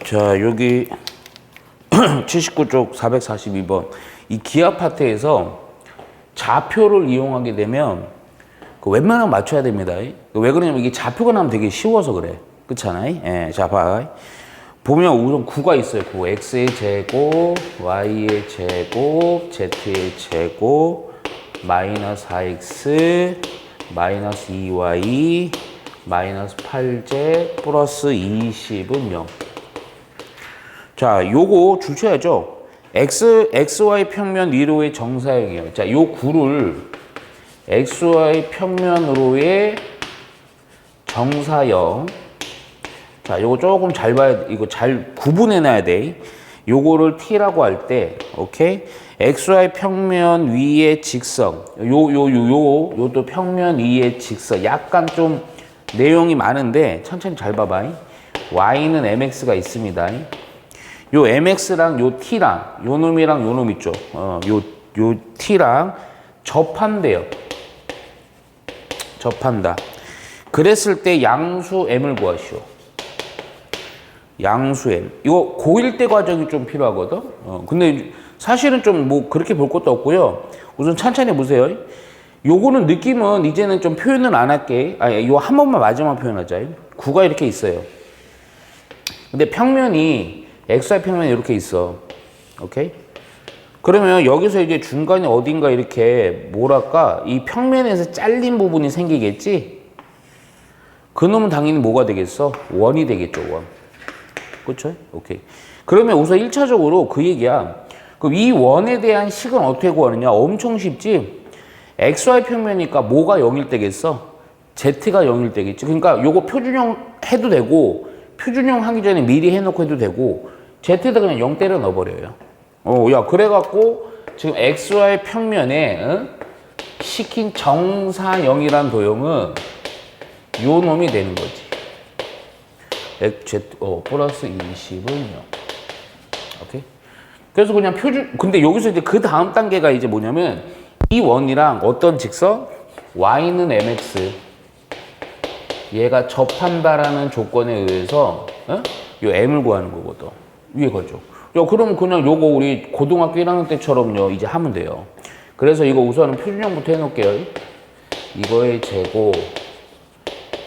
자, 여기 79쪽 442번 이 기하 파트에서 좌표를 이용하게 되면 웬만하면 맞춰야 됩니다. 왜 그러냐면 이게 좌표가 나면 되게 쉬워서 그래. 그렇잖아요? 예, 자, 봐. 보면 우선 9가 있어요. 9. x의 제곱, y의 제곱, z의 제곱, 마이너스 4x, 마이너스 2y, 마이너스 8z, 플러스 20은 0. 자, 요거 줄 쳐야죠. xy 평면 위로의 정사형이에요. 자, 요 9를 xy 평면으로의 정사형. 자, 요거 조금 잘 봐야 돼. 이거 잘 구분해 놔야 돼. 요거를 t라고 할 때, 오케이? xy 평면 위의 직선. 요도 평면 위의 직선. 약간 좀 내용이 많은데 천천히 잘 봐봐. y는 mx가 있습니다. 요 mx랑 요 t랑 요 놈이랑 요 놈 있죠. 요 t랑 접한대요. 접한다. 그랬을 때 양수 m을 구하시오. 양수 m. 이거 고1 때 과정이 좀 필요하거든. 근데 사실은 좀 뭐 그렇게 볼 것도 없고요. 우선 천천히 보세요. 요거는 느낌은 이제는 좀 표현을 안 할게. 요 한 번만 마지막 표현하자. 9가 이렇게 있어요. 근데 평면이 xy 평면이 이렇게 있어. 오케이? 그러면 여기서 이제 중간에 어딘가 이렇게 뭐랄까 이 평면에서 잘린 부분이 생기겠지? 그놈은 당연히 뭐가 되겠어? 원이 되겠죠, 원. 그렇죠? 오케이. 그러면 우선 1차적으로 그 얘기야. 그럼 이 원에 대한 식은 어떻게 구하느냐? 엄청 쉽지? xy 평면이니까 뭐가 0일 때겠어? z가 0일 때겠지. 그러니까 요거 표준형 해도 되고 표준형 하기 전에 미리 해놓고 해도 되고 z에다 그냥 0 때려 넣어버려요. 야, 그래갖고 지금 xy 평면에 시킨 정사형이란 도형은 요 놈이 되는 거지. 플러스 20은 0. 오케이? 그래서 그냥 표준, 근데 여기서 이제 그 다음 단계가 이제 뭐냐면 이 원이랑 어떤 직선? y는 mx. 얘가 접한다라는 조건에 의해서 요 m을 구하는 거거든. 위에 거죠. 야, 그럼 그냥 요거 우리 고등학교 1학년 때처럼요, 이제 하면 돼요. 그래서 이거 우선은 표준형부터 해놓을게요. 이거의 제곱,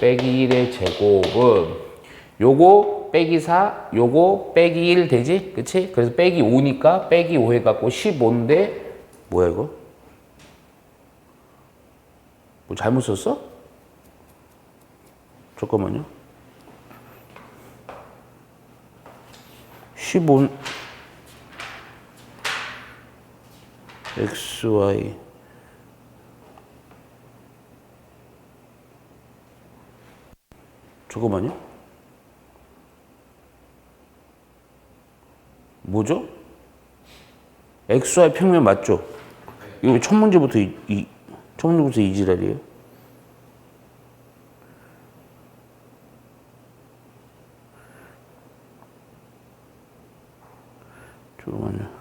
빼기 1의 제곱은 요거 빼기 4, 요거 빼기 1 되지? 그치? 그래서 빼기 5니까 빼기 5 해갖고 15인데, 뭐야, 이거? 뭐 잘못 썼어? 잠깐만요. 15 xy 잠깐만요. 뭐죠? xy 평면 맞죠? 이거 첫 문제부터 첫 문제부터 이 지랄이에요? 잠깐만요.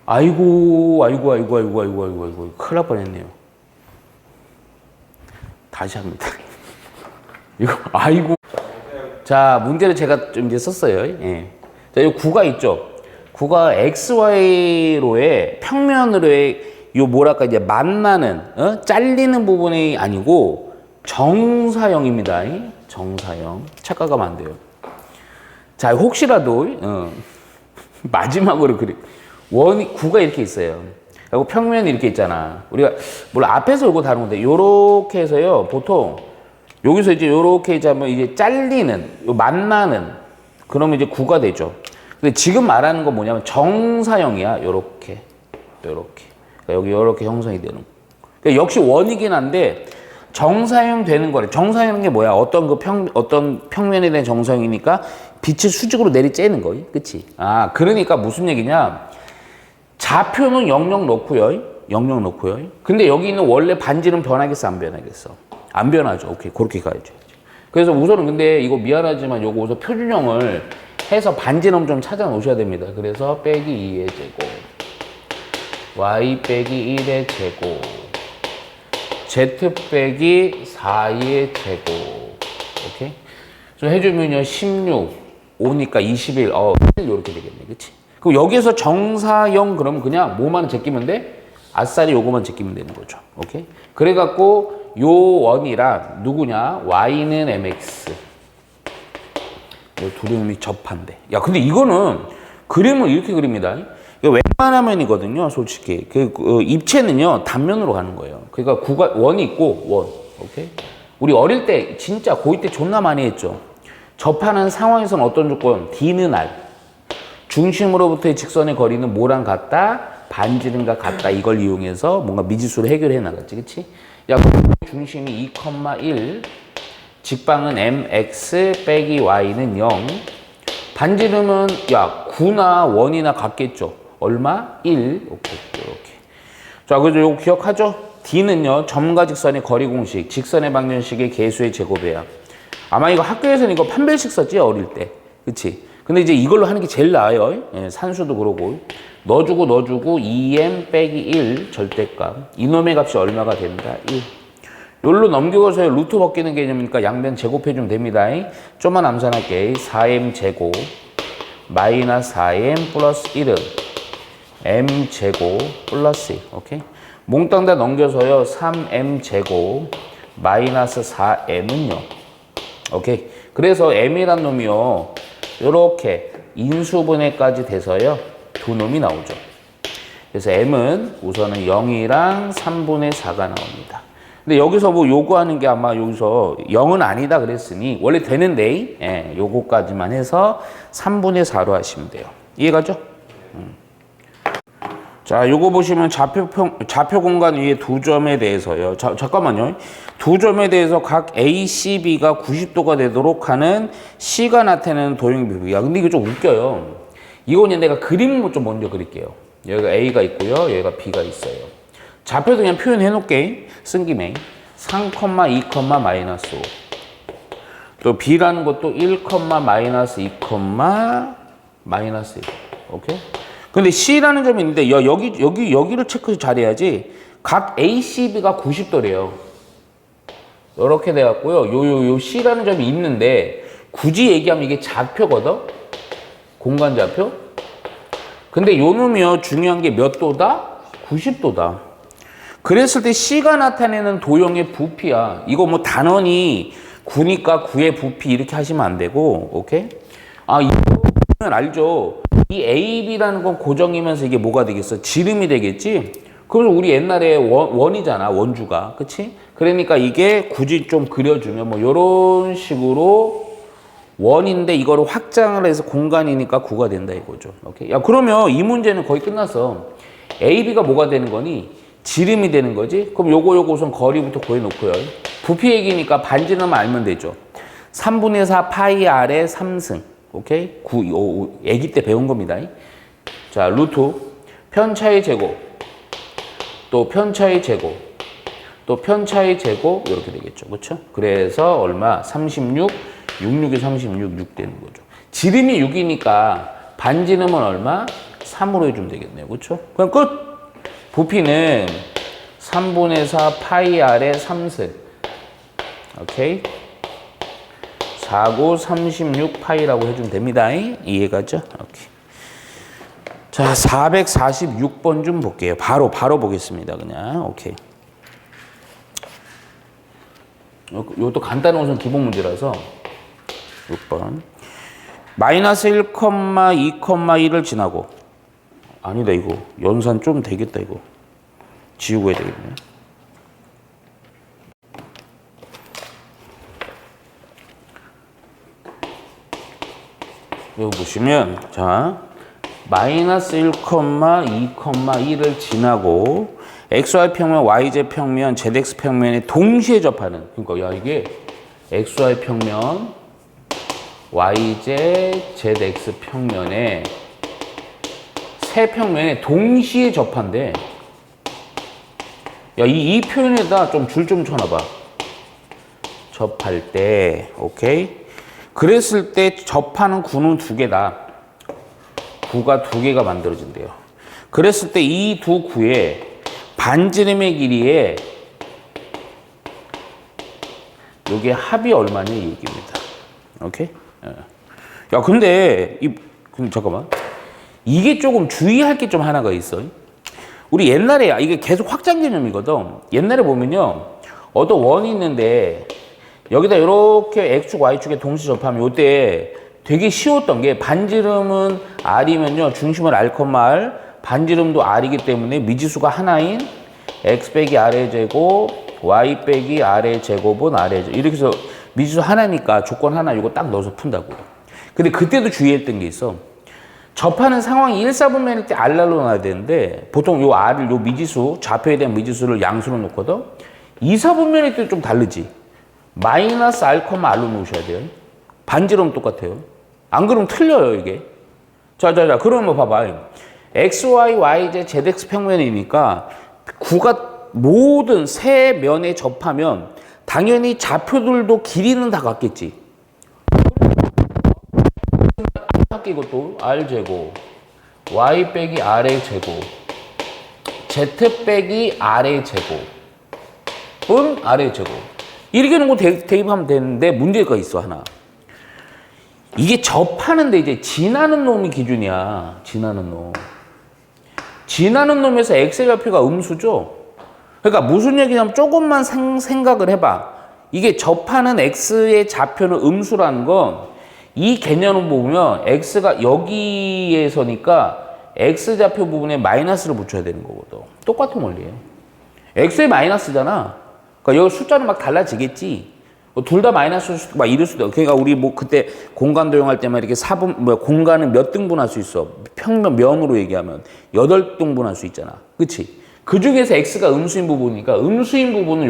아이고, 큰일 날 뻔했네요. 다시 합니다. 이거, 아이고. 자, 문제를 제가 좀 이제 썼어요. 예. 자, 이 9가 있죠? 9가 XY로의 평면으로의 요 뭐랄까 이제 만나는, 잘리는 부분이 아니고 정사형입니다. 정사형. 착각하면 안 돼요. 자, 혹시라도, 마지막으로 그래. 9가 이렇게 있어요. 그리고 평면이 이렇게 있잖아. 우리가, 물론 앞에서 이거 다루는데, 요렇게 해서요, 보통, 여기서 이제 요렇게 이제 하면 이제 잘리는, 만나는, 그러면 이제 9가 되죠. 근데 지금 말하는 건 뭐냐면 정사형이야. 요렇게. 그러니까 여기 요렇게 형성이 되는 거. 그러니까 역시 원이긴 한데, 정사형 되는 거래. 정사형인 게 뭐야? 어떤 평면에 대한 정사형이니까 빛을 수직으로 내리쬐는 거지. 그치? 그러니까 무슨 얘기냐? 좌표는 00 넣고요. 00 넣고요. 근데 여기 있는 원래 반지름 변하겠어? 안 변하겠어? 안 변하죠. 오케이. 그렇게 가야죠. 그래서 우선은 근데 이거 미안하지만 요거 우선 표준형을 해서 반지름 좀 찾아 놓으셔야 됩니다. 그래서 빼기 2의 제곱. y 빼기 1의 제곱. Z 빼기 4의 제곱. 오케이? 좀 해주면요, 16, 5니까 21, 이렇게 되겠네. 그치? 그럼 여기에서 정사형 그러면 그냥 뭐만 제끼면 돼? 아싸리 요거만 제끼면 되는 거죠. 오케이? 그래갖고 요 원이랑 누구냐? y는 mx. 요 두름이 접한대. 야, 근데 이거는 그림을 이렇게 그립니다. 이거 웬만하면이거든요, 솔직히. 입체는요, 단면으로 가는 거예요. 그러니까 원이 있고, 원. 오케이? 우리 어릴 때, 진짜 고2 때 존나 많이 했죠. 접하는 상황에서는 어떤 조건? D는 R. 중심으로부터의 직선의 거리는 뭐랑 같다? 반지름과 같다. 이걸 이용해서 뭔가 미지수를 해결해 나갔지. 그치? 야, 중심이 2,1. 직방은 mx 빼기 y는 0. 반지름은 야 9나 1이나 같겠죠. 얼마? 1. 오케이. 이렇게. 자, 그래서 이거 기억하죠? D는요. 점과 직선의 거리 공식, 직선의 방정식의 개수의 제곱이야. 아마 이거 학교에서는 이거 판별식 썼지 어릴 때. 그치? 근데 이제 이걸로 하는 게 제일 나아요. 예, 산수도 그러고. 넣어주고 2m 빼기 1 절대값. 이놈의 값이 얼마가 된다? 1. 여기로 넘겨서 루트 벗기는 개념이니까 양변 제곱해주면 됩니다. 좀만 암산할게. 4m 제곱 마이너스 4m 플러스 1은 m 제곱 플러스 1. 오케이? 몽땅 다 넘겨서요. 3m 제곱 마이너스 4m은요. 오케이? 그래서 m이란 놈이요. 요렇게 인수분해까지 돼서요. 두 놈이 나오죠. 그래서 m은 우선은 0이랑 3분의 4가 나옵니다. 근데 여기서 뭐 요구하는 게 아마 여기서 0은 아니다 그랬으니 원래 되는데 예, 요거까지만 해서 3분의 4로 하시면 돼요. 이해가죠? 자, 요거 보시면 좌표 공간 위에 두 점에 대해서요. 잠깐만요. 두 점에 대해서 각 A, C, B가 90도가 되도록 하는 C가 나타내는 도형 비비야. 근데 이거 좀 웃겨요. 이거는 내가 그림을 좀 먼저 그릴게요. 여기가 A가 있고요. 여기가 B가 있어요. 좌표도 그냥 표현해 놓을게. 쓴 김에 3, 2, 마이너스 5. 또 B라는 것도 1, 마이너스 2, 마이너스 1. 오케이? 근데 C라는 점이 있는데 여기를 체크 잘해야지. 각 A, C, B가 90도래요. 이렇게 돼 갖고요. 요 C라는 점이 있는데 굳이 얘기하면 이게 좌표거든. 공간 좌표. 근데 요 놈이요. 중요한 게 몇 도다? 90도다. 그랬을 때 C가 나타내는 도형의 부피야. 이거 뭐 단원이 9니까 9의 부피 이렇게 하시면 안 되고, 오케이? 아, 이거는 알죠? 이 A, B라는 건 고정이면서 이게 뭐가 되겠어? 지름이 되겠지? 그럼 우리 옛날에 원이잖아, 원주가. 그치? 그러니까 이게 굳이 좀 그려주면 뭐 요런 식으로 원인데 이거를 확장을 해서 공간이니까 9가 된다 이거죠. 오케이? 야, 그러면 이 문제는 거의 끝났어. A, B가 뭐가 되는 거니? 지름이 되는 거지? 그럼 요거 우선 거리부터 구해놓고요. 부피 얘기니까 반지름만 알면 되죠. 3분의 4 파이 R의 3승. 오케이? 애기 때 배운 겁니다. 자, 루트. 편차의 제곱. 또 편차의 제곱. 또 편차의 제곱. 이렇게 되겠죠. 그렇죠? 그래서 얼마? 36. 66에 36. 6 되는 거죠. 지름이 6이니까 반지름은 얼마? 3으로 해주면 되겠네요. 그렇죠? 그럼 끝! 부피는 3분의 4 파이 R의 3승. 오케이? 4고 36 파이라고 해주면 됩니다. 이해가죠? 오케이. 자, 446번 좀 볼게요. 바로 보겠습니다. 그냥. 오케이. 이것도 간단한 우선 기본 문제라서 6번. 마이너스 1, 2, 1을 지나고. 아니다, 이거. 연산 좀 되겠다, 이거. 지우고 해야 되겠네. 여기 보시면, 자, 마이너스 1, 2, 1을 지나고, XY 평면, YZ 평면, ZX 평면에 동시에 접하는. 그러니까, 야, 이게 XY 평면, YZ, ZX 평면에 세 평면에 동시에 접한대. 야, 이 표현에다 좀 줄 좀 쳐놔봐. 접할 때, 오케이? 그랬을 때 접하는 구는 두 개다. 구가 두 개가 만들어진대요. 그랬을 때 이 두 구의 반지름의 길이에 요게 합이 얼마냐 이 얘기입니다. 오케이? 야, 근데 잠깐만. 이게 조금 주의할 게 좀 하나가 있어. 우리 옛날에 이게 계속 확장 개념이거든. 옛날에 보면요. 어떤 원이 있는데 여기다 이렇게 X축, Y축에 동시 접하면 요때 되게 쉬웠던 게 반지름은 R이면요. 중심은 R, R, 반지름도 R이기 때문에 미지수가 하나인 X 빼기 R의 제곱, Y 빼기 R의 제곱은 R의 제곱. 이렇게 해서 미지수 하나니까 조건 하나 이거 딱 넣어서 푼다고요. 근데 그때도 주의했던 게 있어. 접하는 상황이 1, 4분면일 때 R로 놔야 되는데 보통 요 R을 요 미지수, 좌표에 대한 미지수를 양수로 놓거든. 2, 4분면일 때 좀 다르지. 마이너스 R, R로 놓으셔야 돼요. 반지름 똑같아요. 안 그러면 틀려요, 이게. 자, 그러면 봐봐. X, Y, Y, Z, ZX 평면이니까 구가 모든 세 면에 접하면 당연히 좌표들도 길이는 다 같겠지. 이것도 R제곱, Y 빼기 R의 제곱, Z 빼기 R의 제곱은 R의 제곱. 이렇게 놓고 대입하면 되는데 문제가 있어, 하나. 이게 접하는데 이제 지나는 놈이 기준이야. 지나는 놈. 지나는 놈에서 X의 좌표가 음수죠. 그러니까 무슨 얘기냐면 조금만 생각을 해봐. 이게 접하는 X의 좌표는 음수라는 건 이 개념을 보면 X가 여기에서니까 X좌표 부분에 마이너스를 붙여야 되는 거거든. 똑같은 원리예요. X의 마이너스잖아. 그러니까 여기 숫자는 막 달라지겠지. 둘 다 마이너스 막 이럴 수도. 그러니까 우리 뭐 그때 공간 도형할 때만 이렇게 공간은 몇 등분할 수 있어. 평면 면으로 얘기하면 8등분할 수 있잖아. 그치? 그 중에서 X가 음수인 부분이니까 음수인 부분은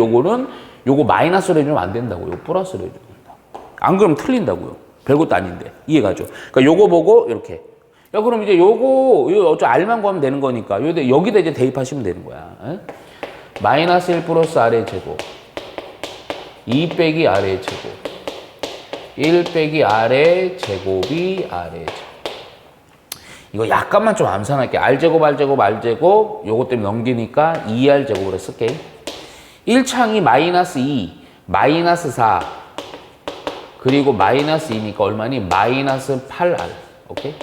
요거 마이너스로 해주면 안 된다고. 요거 플러스로 해줘야 된다. 안 그러면 틀린다고요. 별것도 아닌데. 이해가죠? 그러니까 요거 보고 이렇게. 야, 그럼 이제 이거 R만 구하면 되는 거니까 여기다 이제 대입하시면 되는 거야. 에? 마이너스 1 플러스 R의 제곱, 2 빼기 R의 제곱, 1 빼기 R의 제곱이 R의 제곱. 이거 약간만 좀 암산할게. R제곱, R제곱, R제곱. 요거 때문에 넘기니까 2R 제곱으로 쓸게. 1창이 마이너스 2, 마이너스 4, 그리고 마이너스 2니까 얼마니? 마이너스 8R. 오케이?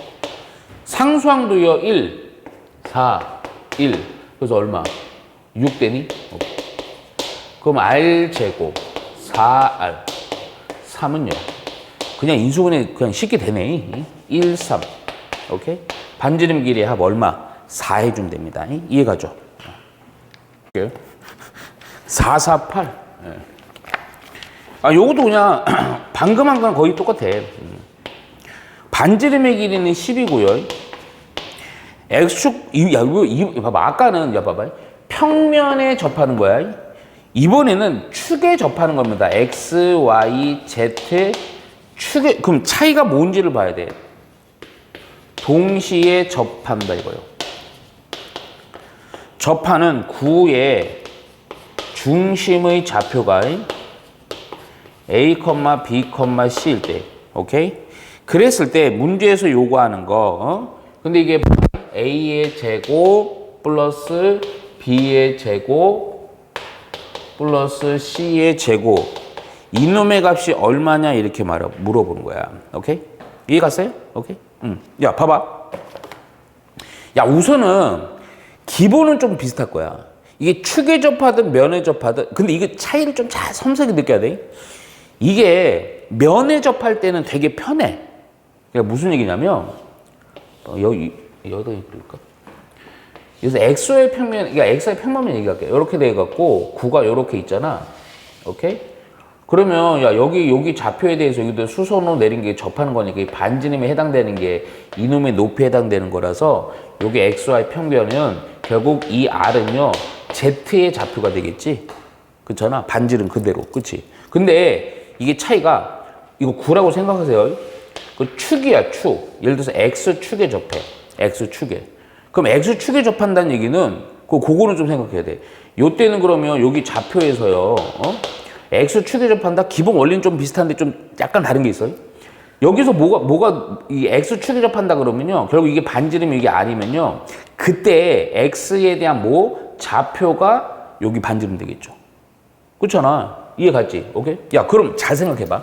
상수항도요, 1, 4, 1. 그래서 얼마? 6 되니? 오케이. 그럼 R제곱, 4R. 3은요? 그냥 인수분해 그냥 쉽게 되네. 1, 3. 오케이? 반지름 길이의 합 얼마? 4 해주면 됩니다. 이해가죠? 4, 4, 8. 요것도 그냥 방금 한 거랑 거의 똑같아. 반지름의 길이는 10이고요. X축, 봐봐. 아까는, 봐봐. 평면에 접하는 거야. 이번에는 축에 접하는 겁니다. X, Y, Z, 축에, 그럼 차이가 뭔지를 봐야 돼. 동시에 접한다, 이거요. 접하는 구의 중심의 좌표가 A, B, C일 때, 오케이? 그랬을 때 문제에서 요구하는 거, 근데 이게 A의 제곱 플러스 B의 제곱 플러스 C의 제곱 이놈의 값이 얼마냐 이렇게 물어보는 거야. 오케이? 이해 갔어요? 오케이? 야, 봐봐. 야, 우선은 기본은 좀 비슷할 거야. 이게 축에 접하든 면에 접하든, 근데 이게 차이를 좀 잘 섬세하게 느껴야 돼. 이게 면에 접할 때는 되게 편해. 그러니까 무슨 얘기냐면 여기다 그릴까? 그래서 X의 평면, 그러니까 X의 평면면 얘기할게요. 이렇게 돼갖고 구가 이렇게 있잖아. 오케이? 그러면 야 여기 좌표에 대해서 여기도 수선으로 내린 게 접하는 거니까 이 반지름에 해당되는 게 이놈의 높이에 해당되는 거라서 여기 XY 평면은 결국 이 R은요 Z의 좌표가 되겠지. 그렇잖아. 반지름 그대로. 그치? 근데 이게 차이가 이거 구라고 생각하세요. 그 축이야, 축. 예를 들어서 X축에 접해. X축에. 그럼 X축에 접한다는 얘기는 그거는 좀 생각해야 돼. 요때는 그러면 여기 좌표에서요. X축에 접한다. 기본 원리는 좀 비슷한데 좀 약간 다른 게 있어요. 여기서 뭐가 이 X축에 접한다 그러면요. 결국 이게 반지름이 이게 R이면요. 그때 X에 대한 좌표가 여기 반지름 되겠죠. 그렇잖아. 이해 갔지? 오케이? 야, 그럼 잘 생각해봐.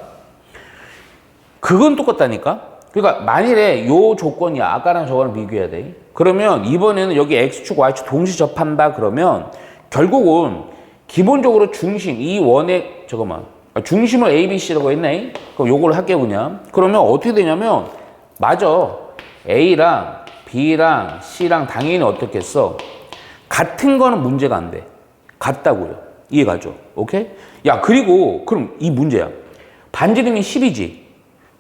그건 똑같다니까? 그러니까 만일에 요 조건이야. 아까랑 저거랑 비교해야 돼. 그러면 이번에는 여기 X축, Y축 동시 접한다 그러면 결국은 기본적으로 중심, 이 원의, 잠깐만. 중심을 A, B, C라고 했네? 그럼 요걸 할게요, 그냥. 그러면 어떻게 되냐면, 맞아. A랑 B랑 C랑 당연히 어떻겠어? 같은 거는 문제가 안 돼. 같다고요. 이해가죠? 오케이? 야, 그리고, 그럼 이 문제야. 반지름이 10이지.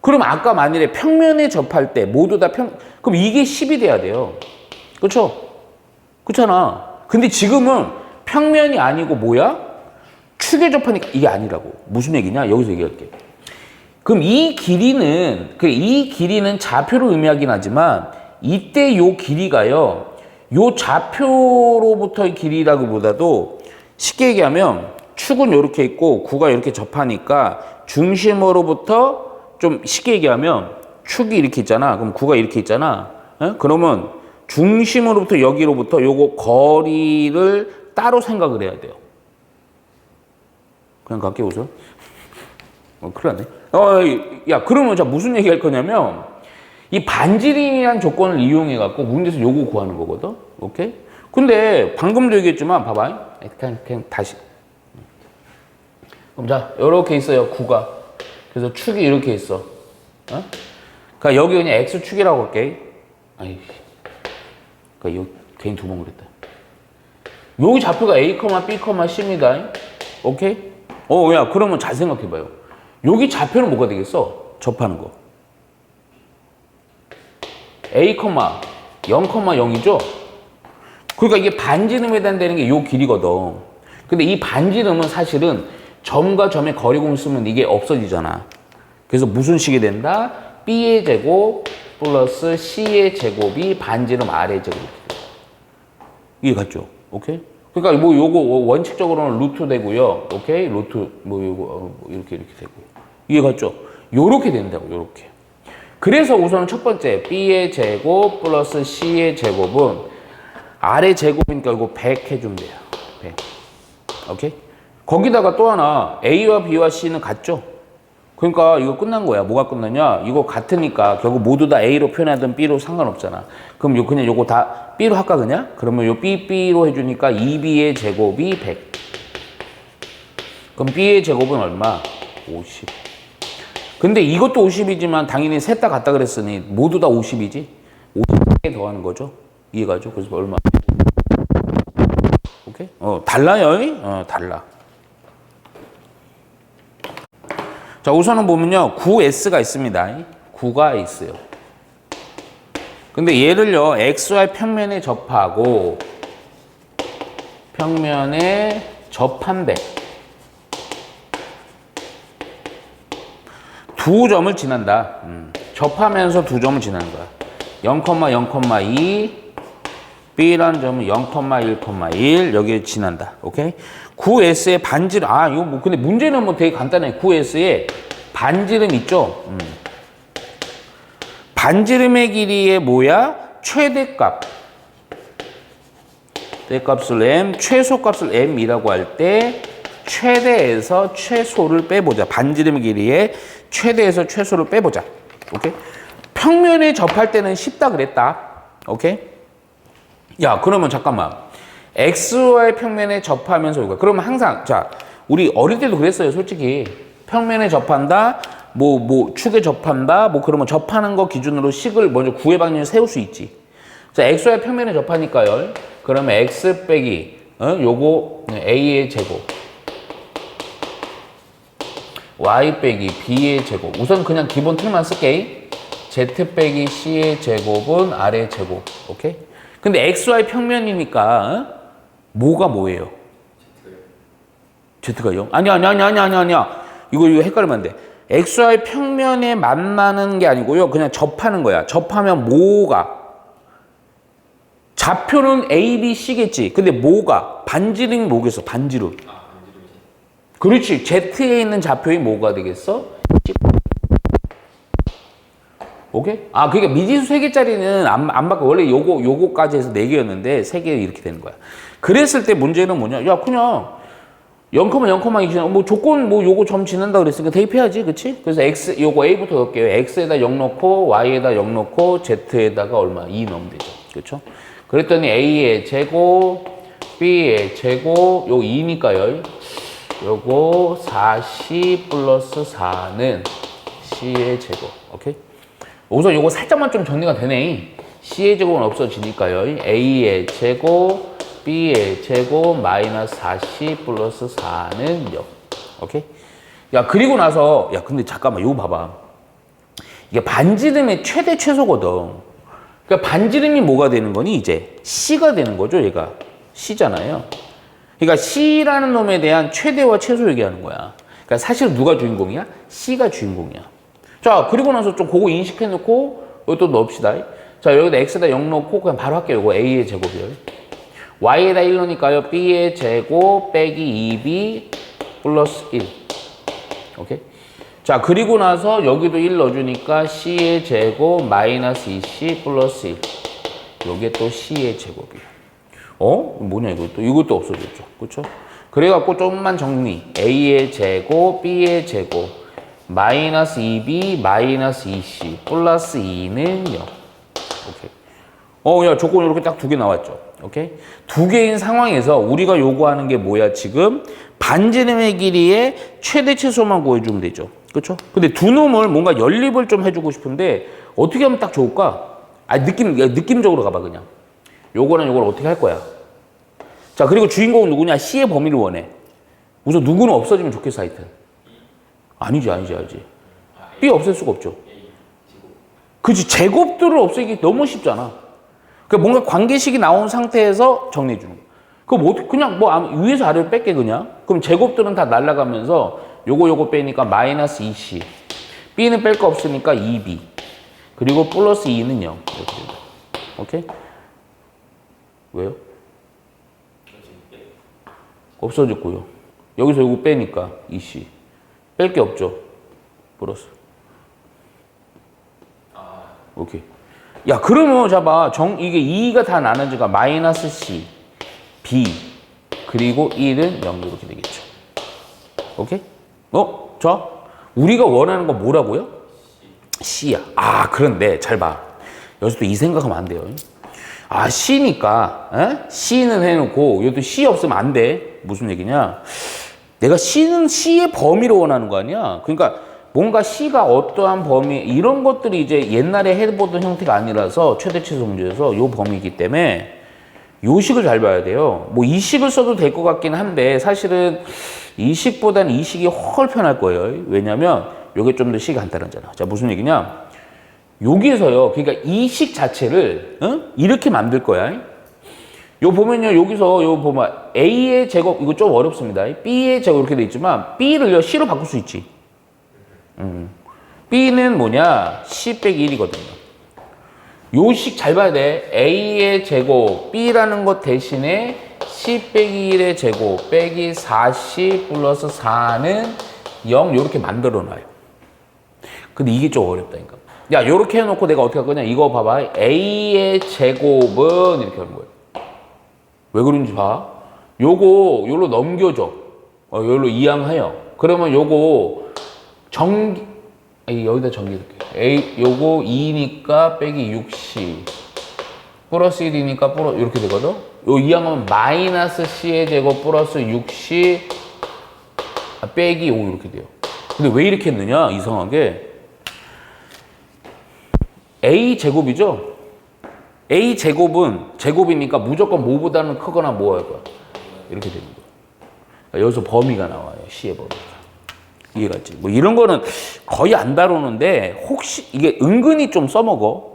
그럼 아까 만일에 평면에 접할 때 모두 다 그럼 이게 10이 돼야 돼요. 그쵸? 그렇잖아. 근데 지금은 평면이 아니고 뭐야? 축에 접하니까 이게 아니라고. 무슨 얘기냐? 여기서 얘기할게. 그럼 이 길이는 좌표를 의미하긴 하지만 이때 요 길이가요. 요 좌표로부터의 길이라기보다도 쉽게 얘기하면 축은 이렇게 있고 구가 이렇게 접하니까 중심으로부터 좀 쉽게 얘기하면 축이 이렇게 있잖아. 그럼 구가 이렇게 있잖아. 그러면 중심으로부터 여기로부터 요거 거리를 따로 생각을 해야 돼요. 그냥 갈게 우선. 큰일 났네. 야, 그러면 자 무슨 얘기 할 거냐면 이 반지름이라는 조건을 이용해 갖고 문제에서 요거 구하는 거거든. 오케이? 근데 방금도 얘기했지만 봐봐. 그냥 다시. 그럼 자, 요렇게 있어요. 구가. 그래서 축이 이렇게 있어. 그러니까 여기 그냥 X축이라고 할게. 아이. 그러니까 여기 괜히 두 번 그랬다. 여기 좌표가 A, B, C입니다. 오케이? 야, 그러면 잘 생각해봐요. 여기 좌표는 뭐가 되겠어? 접하는 거. A, 0,0이죠? 그러니까 이게 반지름에 해당되는 게 요 길이거든. 근데 이 반지름은 사실은 점과 점의 거리공을 쓰면 이게 없어지잖아. 그래서 무슨 식이 된다? B의 제곱 플러스 C의 제곱이 반지름 R의 제곱이 돼. 이해 갔죠? 오케이? 그러니까 뭐 요거 원칙적으로는 루트 되고요. 오케이? 루트 뭐 요거 이렇게 되고요. 이해 갔죠? 요렇게 된다고, 요렇게. 그래서 우선 첫 번째 B의 제곱 플러스 C의 제곱은 R의 제곱이니까 이거 100 해주면 돼요. 100. 오케이? 거기다가 또 하나 A와 B와 C는 같죠? 그러니까 이거 끝난 거야. 뭐가 끝나냐? 이거 같으니까 결국 모두 다 A로 표현하든 B로 상관없잖아. 그럼 그냥 요거 다 B로 할까 그냥? 그러면 요 B로 해주니까 2B의 제곱이 100. 그럼 B의 제곱은 얼마? 50. 근데 이것도 50이지만 당연히 셋 다 같다 그랬으니 모두 다 50이지? 50개 더하는 거죠? 이해가죠? 그래서 얼마? 오케이? 달라요. 달라. 자, 우선은 보면요. 9S가 있습니다. 9가 있어요. 근데 얘를요. XY 평면에 접하고 평면에 접한대. 두 점을 지난다. 접하면서 두 점을 지나는 거야. 0,0,2 B라는 점은 0,1,1 여기에 지난다. 오케이? 9S의 반지름 이거 뭐 근데 문제는 뭐 되게 간단해. 9S의 반지름 있죠? 반지름의 길이의 뭐야? 최대값. 대값을 M, 최소값을 M이라고 할 때 최대에서 최소를 빼보자. 반지름 길이의 최대에서 최소를 빼보자. 오케이? 평면에 접할 때는 쉽다 그랬다. 오케이? 야, 그러면 잠깐만. XY 평면에 접하면서 이거. 그러면 항상 자, 우리 어릴 때도 그랬어요, 솔직히. 평면에 접한다. 축에 접한다. 그러면 접하는 거 기준으로 식을 먼저 구의 방향을 세울 수 있지. 자, XY 평면에 접하니까요. 그러면 X 빼기 요거 A의 제곱. Y 빼기 B의 제곱. 우선 그냥 기본 틀만 쓸게. Z 빼기 C의 제곱은 R의 제곱. 오케이? 근데 XY 평면이니까 뭐가 뭐예요? Z가 0? 아니야. 이거 헷갈리면 안 돼. XY 평면에 만나는 게 아니고요. 그냥 접하는 거야. 접하면 뭐가? 좌표는 A, B, C겠지. 근데 뭐가? 반지름이 뭐겠어? 반지름. 그렇지. Z에 있는 좌표의 뭐가 되겠어? 오케이? 그러니까 미지수 3개짜리는 안 바꿔. 원래 요거까지 해서 4개였는데 3개 이렇게 되는 거야. 그랬을 때 문제는 뭐냐? 야, 그냥 0,0,2 뭐 조건 뭐 요거 점 지난다 그랬으니까 대입해야지, 그치? 그래서 x 요거 a부터 넣을게요. x에다 0 넣고 y에다 0 넣고 z에다가 얼마? 2 넣으면 되죠, 그렇죠? 그랬더니 a의 제곱, b의 제곱, 요거 2니까요. 요거 4c 플러스 4는 c의 제곱, 오케이? 우선 요거 살짝만 좀 정리가 되네. c의 제곱은 없어지니까요. a의 제곱, b의 제곱 마이너스 4c 플러스 4는 0. 오케이? 야, 그리고 나서, 야, 근데 잠깐만, 이거 봐봐. 이게 반지름의 최대 최소거든. 그러니까 반지름이 뭐가 되는 거니? 이제 c가 되는 거죠, 얘가. c잖아요. 그러니까 c라는 놈에 대한 최대와 최소 얘기하는 거야. 그러니까 사실 누가 주인공이야? c가 주인공이야. 자, 그리고 나서 좀 그거 인식해놓고, 이거 또 넣읍시다. 자, 여기다 x에다 0 넣고 그냥 바로 할게요. 이거 a의 제곱이요. y에다 1 넣으니까요. b의 제곱 빼기 2b 플러스 1. 오케이? 자, 그리고 나서 여기도 1 넣어주니까 c의 제곱 마이너스 2c 플러스 1. 요게 또 c의 제곱이에요. 뭐냐 이것도 없어졌죠. 그쵸? 그래갖고 좀만 정리. a의 제곱, b의 제곱 마이너스 2b 마이너스 2c 플러스 2는 0. 오케이. 야, 조건 이렇게 딱 두 개 나왔죠. 오케이? 두 개인 상황에서 우리가 요구하는 게 뭐야, 지금? 반지름의 길이의 최대 최소만 구해주면 되죠. 그쵸? 근데 두 놈을 뭔가 연립을 좀 해주고 싶은데, 어떻게 하면 딱 좋을까? 느낌적으로 가봐, 그냥. 요거랑 요걸 어떻게 할 거야? 자, 그리고 주인공은 누구냐? C의 범위를 원해. 우선 누구는 없어지면 좋겠어, 하여튼. 아니지. B 없앨 수가 없죠. 그치, 제곱들을 없애기 너무 쉽잖아. 그러니까 뭔가 관계식이 나온 상태에서 정리해 주는 거야. 그럼 그냥 위에서 아래로 뺄게, 그냥. 그럼 제곱들은 다 날아가면서 요거 빼니까 마이너스 2c. B는 뺄 거 없으니까 2b. 그리고 플러스 2는 0. 이렇게 된다. 오케이? 왜요? 없어졌고요. 여기서 요거 빼니까 2c. 뺄 게 없죠. 플러스. 오케이. 야, 그러면 잡아. 이게 2가 다 나눠지니까 마이너스 c, b, 그리고 1은 0 이렇게 되겠죠. 오케이? 자, 우리가 원하는 건 뭐라고요? c야. 아, 그런데 잘 봐. 여기서 또 이 생각하면 안 돼요. 아, c니까 c는 해놓고 여기도 c 없으면 안 돼. 무슨 얘기냐? 내가 c는 c의 범위를 원하는 거 아니야? 그러니까 뭔가 C가 어떠한 범위, 이런 것들이 이제 옛날에 해보던 형태가 아니라서 최대 최소 문제에서 요 범위이기 때문에 요 식을 잘 봐야 돼요. 뭐 이 식을 써도 될 것 같긴 한데 사실은 이 식보다는 이 식이 훨 편할 거예요. 왜냐면 요게 좀 더 식이 간단하잖아. 자, 무슨 얘기냐? 여기서요. 그러니까 이 식 자체를 이렇게 만들 거야. 요 보면요. 여기서 요 보면 A의 제곱, 이거 좀 어렵습니다. B의 제곱 이렇게 돼 있지만 B를요 C로 바꿀 수 있지. B는 뭐냐? C 빼기 1이거든요. 요식 잘 봐야 돼. A의 제곱, B라는 것 대신에 C 빼기 1의 제곱 빼기 4C 플러스 4는 0 요렇게 만들어 놔요. 근데 이게 좀 어렵다니까. 야, 요렇게 해놓고 내가 어떻게 할 거냐? 이거 봐봐. A의 제곱은 이렇게 하는 거예요. 왜 그런지 봐. 요로 넘겨줘. 요로 이항해요. 그러면 요거 여기다 정리할게요. 요거 2니까 빼기 6C 플러스 1이니까 이렇게 되거든. 요 이항하면 마이너스 C의 제곱 플러스 6C 빼기 5 이렇게 돼요. 근데 왜 이렇게 했느냐? 이상하게 A 제곱이죠? A 제곱은 제곱이니까 무조건 뭐보다는 크거나 뭐 할 거야? 이렇게 되는 거야. 여기서 범위가 나와요. C의 범위가. 이해갔지? 뭐 이런 거는 거의 안 다루는데 혹시 이게 은근히 좀 써먹어.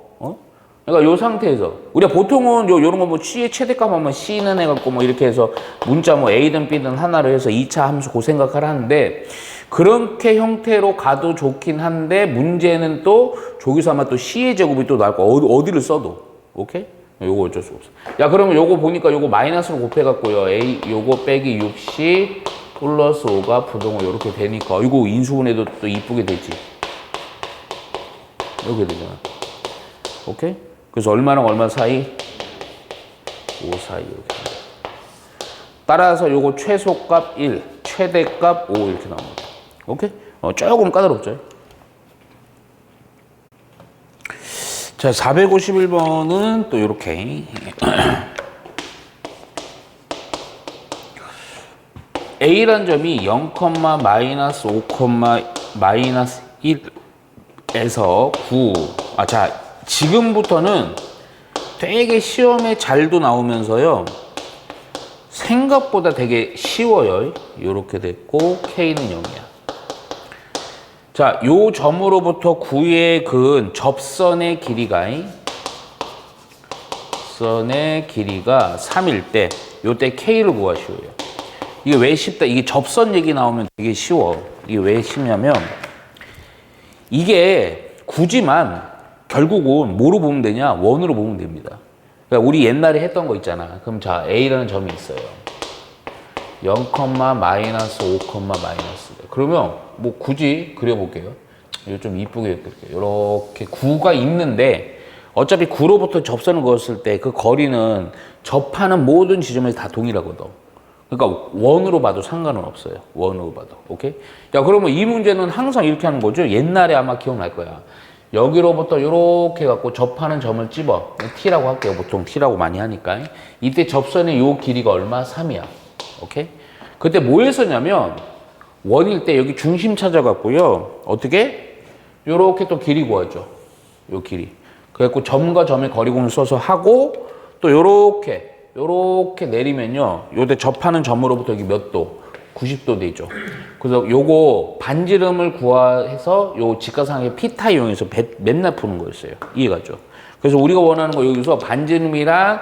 그러니까 요 상태에서 우리가 보통은 요런 거 뭐 C의 최대값 하면 C는 해갖고 뭐 이렇게 해서 문자 뭐 A든 B든 하나로 해서 2차 함수 그 생각하라는데 그렇게 형태로 가도 좋긴 한데 문제는 또 저기서 아마 또 C의 제곱이 또 나올 거야. 어디를 써도. 오케이? 요거 어쩔 수 없어. 야, 그러면 요거 보니까 요거 마이너스로 곱해갖고요. A 요거 빼기 6C 플러스 5가 부동호 이렇게 되니까 이거 인수분해도 또 이쁘게 되지. 이렇게 되잖아. 오케이? 그래서 얼마랑 얼마 사이? 5 사이 이렇게. 따라서 요거 최소값 1, 최대값 5 이렇게 나옵니다. 오케이? 조금 까다롭죠? 자, 451번은 또 이렇게 A란 점이 0, 마이너스 5, 마이너스 1에서 9. 자, 지금부터는 되게 시험에 잘도 나오면서요. 생각보다 되게 쉬워요. 이렇게 됐고, K는 0이야. 자, 요 점으로부터 9의 근 접선의 길이가 3일 때, 요때 K를 구하시오요. 이게 왜 쉽다? 이게 접선 얘기 나오면 되게 쉬워. 이게 왜 쉽냐면, 이게 굳이만 결국은 뭐로 보면 되냐? 원으로 보면 됩니다. 그러니까 우리 옛날에 했던 거 있잖아. 그럼 자, A라는 점이 있어요. 0, 마이너스 5, 마이너스. 그러면 뭐 굳이 그려볼게요. 이거 좀 이쁘게 그릴게요. 이렇게 9가 있는데 어차피 9로부터 접선을 그었을 때 그 거리는 접하는 모든 지점에서 다 동일하거든. 그러니까 원으로 봐도 상관은 없어요. 원으로 봐도. 오케이? 야, 그러면 이 문제는 항상 이렇게 하는 거죠. 옛날에 아마 기억날 거야. 여기로부터 이렇게 갖고 접하는 점을 찝어. T라고 할게요. 보통 T라고 많이 하니까. 이때 접선의 요 길이가 얼마? 3이야. 오케이? 그때 뭐 했었냐면 원일 때 여기 중심 찾아갖고요. 어떻게? 요렇게 또 길이 구하죠. 요 길이. 그래갖고 점과 점의 거리공을 써서 하고 또 요렇게 내리면요. 요때 접하는 점으로부터 여기 몇 도? 90도 되죠. 그래서 요거 반지름을 구해서 요 직각삼각의 피타 이용해서 맨날 푸는 거였어요. 이해가죠? 그래서 우리가 원하는 거 여기서 반지름이랑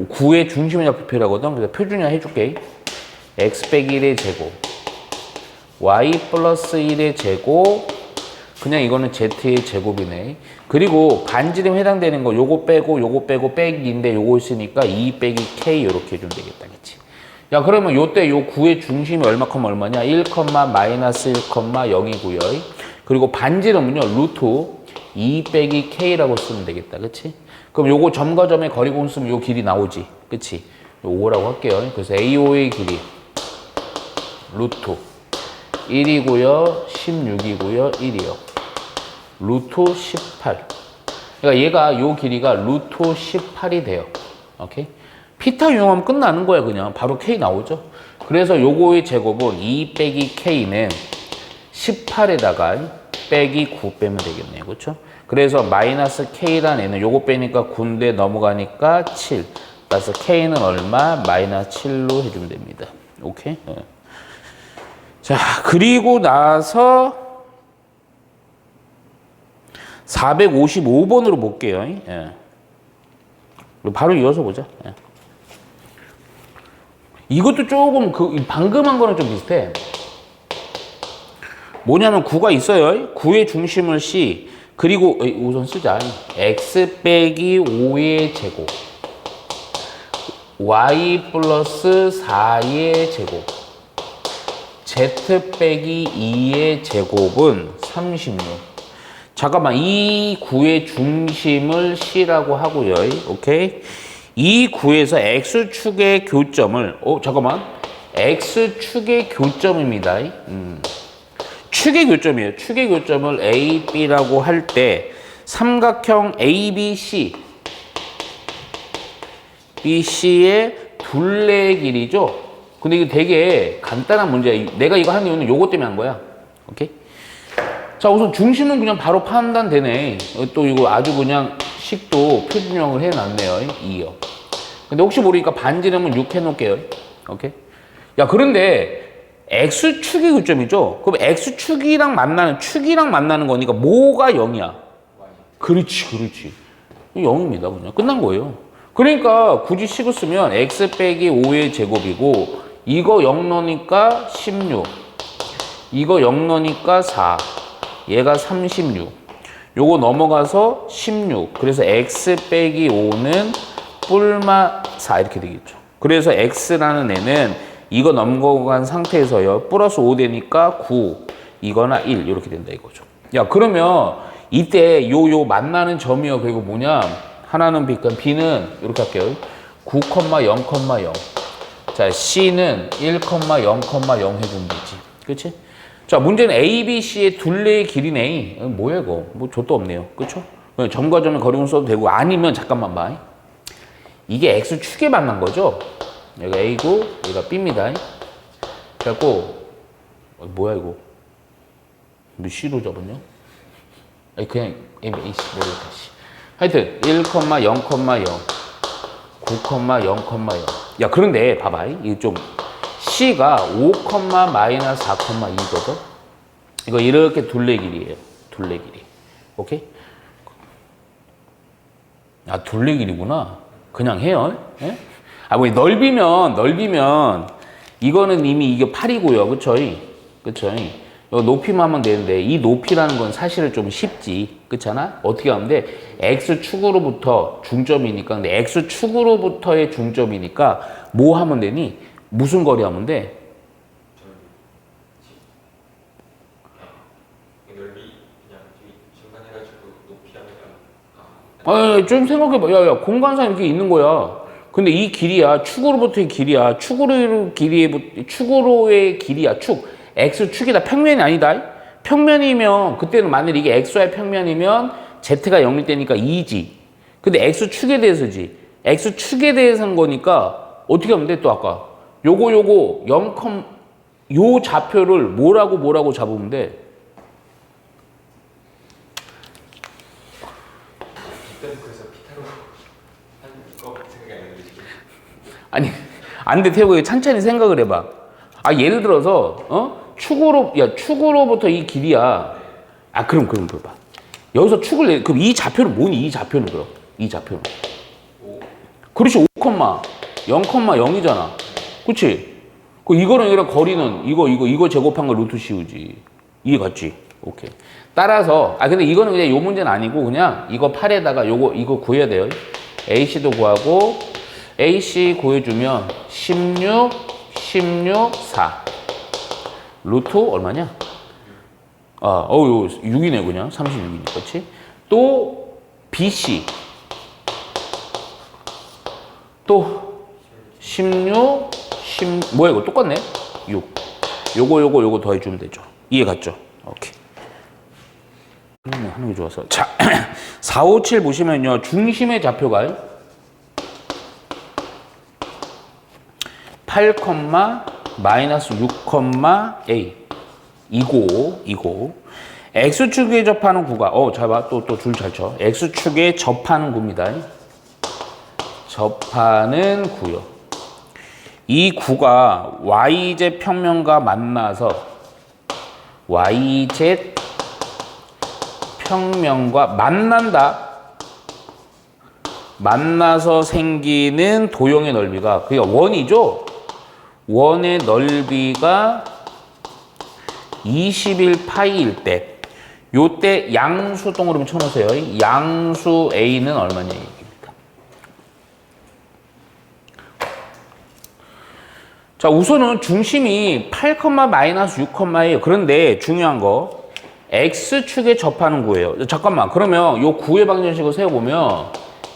9의 중심의 좌표표라거든. 그래서 표준화 해줄게. x 빼기 1의 제곱, y 플러스 1의 제곱, 그냥 이거는 z의 제곱이네. 그리고 반지름 해당되는 거 요거 빼고 빼기인데 요거 있으니까 2 빼기 k 이렇게 해주면 되겠다. 그치? 야, 그러면 요때 요 9의 중심이 얼마냐? 1, 마이너스 1, 0이고요. 그리고 반지름은요, 루트 2 빼기 k라고 쓰면 되겠다. 그치? 그럼 요거 점과 점의 거리공 쓰면 요 길이 나오지. 그치? 요 5라고 할게요. 그래서 AO의 길이 루트 1이고요, 16이고요, 1이요. 루트 18. 그러니까 얘가 요 길이가 루트 18이 돼요. 오케이? 피타 이용하면 끝나는 거야, 그냥. 바로 K 나오죠? 그래서 요거의 제곱은 2 빼기 K는 18에다가 빼기 9 빼면 되겠네요. 그렇죠? 그래서 마이너스 K란 애는 요거 빼니까 9인데 넘어가니까 7. 그래서 K는 얼마? 마이너스 7로 해주면 됩니다. 오케이? 자, 그리고 나서 455번으로 볼게요. 예. 바로 이어서 보자. 예. 이것도 조금 방금 한 거는 좀 비슷해. 뭐냐면 9가 있어요. 9의 중심을 C, 그리고 우선 쓰자. x 빼기 5의 제곱, y 플러스 4의 제곱, z 빼기 2의 제곱은 36. 잠깐만, 이 9의 중심을 C라고 하고요. 오케이? 이 9에서 X축의 교점을, 잠깐만. X축의 교점입니다. 축의 교점이에요. 축의 교점을 A, B라고 할 때 삼각형 ABC, BC의 둘레의 길이죠. 근데 이거 되게 간단한 문제야. 내가 이거 한 이유는 요거 때문에 한 거야. 오케이? 자, 우선 중심은 그냥 바로 판단되네. 또 이거 아주 그냥 식도 표준형을 해놨네요. 2요. 근데 혹시 모르니까 반지름은 6 해놓을게요. 오케이? 야, 그런데 X축이 교점이죠? 그럼 X축이랑 만나는 거니까 뭐가 0이야? 그렇지. 0입니다. 그냥 끝난 거예요. 그러니까 굳이 식을 쓰면 X 빼기 5의 제곱이고, 이거 0 넣으니까 16, 이거 0 넣으니까 4, 얘가 36, 요거 넘어가서 16, 그래서 X 빼기 5는 뿔마 4 이렇게 되겠죠. 그래서 X라는 애는 이거 넘어간 상태에서요, 플러스 5 되니까 9, 이거나 1 이렇게 된다 이거죠. 야, 그러면 이때 요 만나는 점이요, 그리고 뭐냐, 하나는 B는 이렇게 할게요. 9, 0, 0. 자, C는 1,0,0 해주면 되지. 그치? 자, 문제는 A, B, C의 둘레의 길이네. 뭐야, 이거? 뭐, 좆도 없네요. 그쵸? 점과 점의 거리분 써도 되고, 아니면, 잠깐만 봐. 이게 X축에 만난 거죠? 여기가 A고, 여기가 B입니다. 그래갖고, 뭐야, 이거? 뭐 C로 잡았냐? 아니, 그냥 A, B, C, 모르겠다, C. 하여튼, 1,0,0, 9,0,0. 야, 그런데, 봐봐. 이거 좀, C가 5, 마이너스 4,2거든? 이거 이렇게 둘레 길이에요. 둘레 길이. 오케이? 아, 둘레 길이구나. 그냥 해요. 예? 아, 뭐, 넓이면, 이거는 이미 이게 8이고요. 그쵸? 그쵸? 이거 높이만 하면 되는데, 이 높이라는 건 사실은 좀 쉽지. 그렇잖아? 어떻게 하면 돼? X축으로부터 중점이니까, 근데 X축으로부터의 중점이니까, 뭐 하면 되니? 무슨 거리 하면 돼? 넓이 그냥 중간해가지고 높이 하면 좀 생각해봐. 야, 공간상 이렇게 있는 거야. 근데 이 길이야. 축으로부터의 길이야. 축으로의 길이야. 축. X축이다. 평면이 아니다. 평면이면, 그때는 만약에 이게 X와의 평면이면 Z가 0일 때니까 2지. 근데 X축에 대해서지. X축에 대해서는 거니까 어떻게 하면 돼? 또 아까. 요거 0, 요 좌표를 뭐라고 잡으면 돼? 그래서 피타로 한거 생각이 안 나는데 지금. 아니, 안 돼, 태우고 천천히 생각을 해봐. 아, 예를 들어서, 축으로부터 이 길이야. 아, 그럼 봐봐. 여기서 그럼 이 좌표는 뭐니? 이 좌표는 그럼. 이 좌표는. 그렇지, 5, 0,0이잖아. 그치? 이거랑 이거랑 거리는, 이거 제곱한 거 루트 씌우지. 이해 갔지? 오케이. 따라서, 근데 이거는 그냥 요 문제는 아니고, 그냥 이거 8에다가 이거 구해야 돼요. AC도 구하고, AC 구해주면 16, 4. 루트 얼마냐? 6이네, 그냥. 36이네. 그렇지? 또, BC. 또, 16, 뭐야, 이거 똑같네? 6. 요거 더해주면 되죠. 이해 갔죠? 오케이. 하는 게 좋아서. 자, 4, 5, 7 보시면요. 중심의 좌표가 8, 마이너스 6, A. 이고. X축에 접하는 구가, 잘 봐. 또 줄 잘 쳐. X축에 접하는 구입니다. 접하는 구요. 이 구가 YZ 평면과 만나서 YZ 평면과 만나서 생기는 도형의 넓이가, 그게 원이죠? 원의 넓이가 21파이일 때, 요때 양수 동그라미 쳐놓으세요. 양수 A는 얼마냐 얘기입니다. 자, 우선은 중심이 8, 마이너스 6,예요. 그런데 중요한 거, X축에 접하는 구예요. 잠깐만, 그러면 요 구의 방정식을 세워보면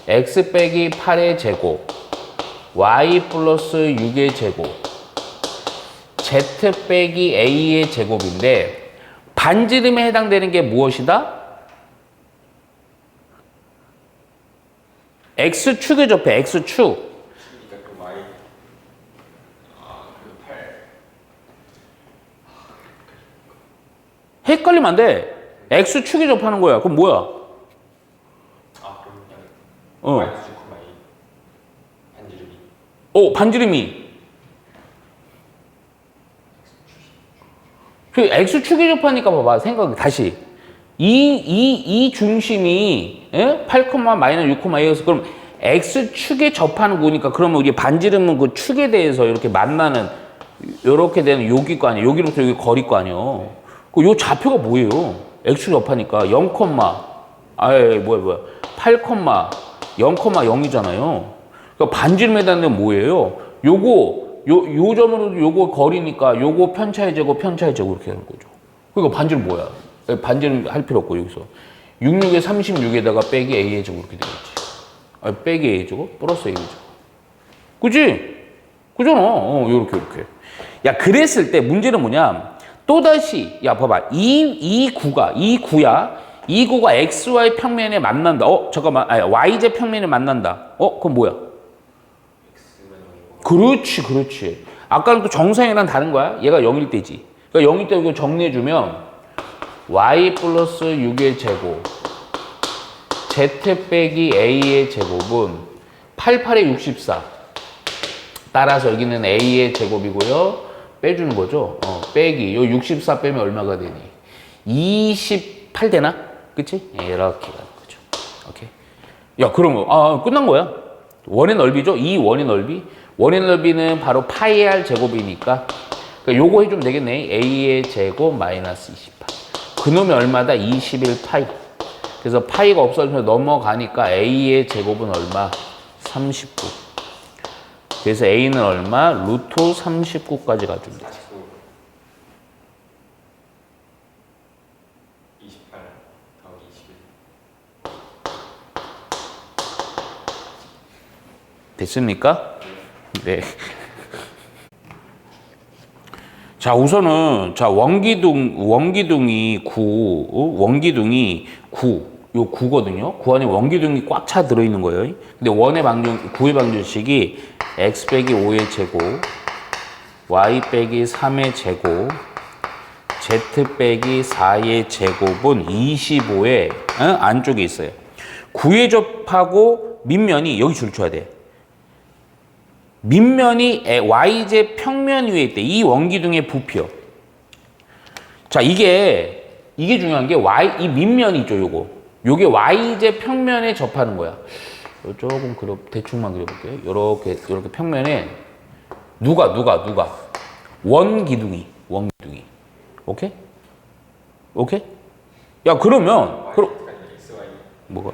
X 빼기 8의 제곱, Y 플러스 6의 제곱, Z 빼기 A의 제곱인데, 반지름에 해당되는 게 무엇이다? X축에 접해, X축. 그러니까 그 Y 그 8. 헷갈리면 안 돼. X축에 접하는 거야. 그럼 뭐야? 그럼 그냥 마이너스 6,2 반지름이. 반지름이. 그 X축에 접하니까 봐봐. 생각 다시. 이 중심이 8, 마이너스 6,A여서 그럼 X축에 접하는 거니까 그러면 우리 반지름은 그 축에 대해서 이렇게 만나는 이렇게 되는 여기 거 아니에요. 여기로부터 여기 거리 거 아니에요. 요 좌표가 뭐예요? X축 접하니까 0, 뭐야. 8, 0,0이잖아요. 그러니까 반지름에 해당되는 뭐예요? 요 점으로 요거 거리니까 요거 편차의 제곱 이렇게 하는 거죠. 그러니까 반지름 뭐야? 반지름 할 필요 없고 여기서 66에 36에다가 빼기 A의 제곱 이렇게 되겠지. 빼기 A의 제곱 플러스 A의 제곱. 그치? 그잖아. 요렇게. 야, 그랬을 때 문제는 뭐냐? 또다시, 야, 봐봐. 이 구야. 이 구가 XY 평면에 만난다. 잠깐만. 아니, YZ 평면에 만난다. 그건 뭐야? 그렇지. 아까는 또 정상이랑 다른 거야. 얘가 0일 때지. 그러니까 0일 때 이거 정리해주면 Y 플러스 6의 제곱 Z 빼기 A의 제곱은 88에 64. 따라서 여기는 A의 제곱이고요. 빼주는 거죠. 빼기. 요 64 빼면 얼마가 되니? 28 되나? 그치? 이렇게 가는 거죠. 오케이. 야, 그럼 끝난 거야. 원의 넓이죠? 이 원의 넓이. 원의 넓이는 바로 파이 R 제곱이니까. 그러니까 요거 해주면 되겠네. A의 제곱 마이너스 28. 그놈이 얼마다? 21 파이. 그래서 파이가 없어지면서 넘어가니까 A의 제곱은 얼마? 39. 그래서 A는 얼마? 루트 39까지 가주면 되지. 28 더하기 21. 됐습니까? 네. 자, 우선은 원기둥이 9, 요 9거든요. 9 안에 원기둥이 꽉 차 들어있는 거예요. 근데 구의 방정식이 x 빼기 5의 제곱, y 빼기 3의 제곱, z 빼기 4의 제곱은 25의 안쪽에 있어요. 구에 접하고 밑면이 여기 줄쳐야 돼. 밑면이 yz 평면 위에 있대. 이 원기둥의 부피요. 자, 이게 중요한 게 이 밑면이 있죠, 요게 yz 평면에 접하는 거야. 조금 대충만 그려볼게요. 요렇게 평면에 누가 원기둥이. 오케이? 야, 그러면 XY 뭐가?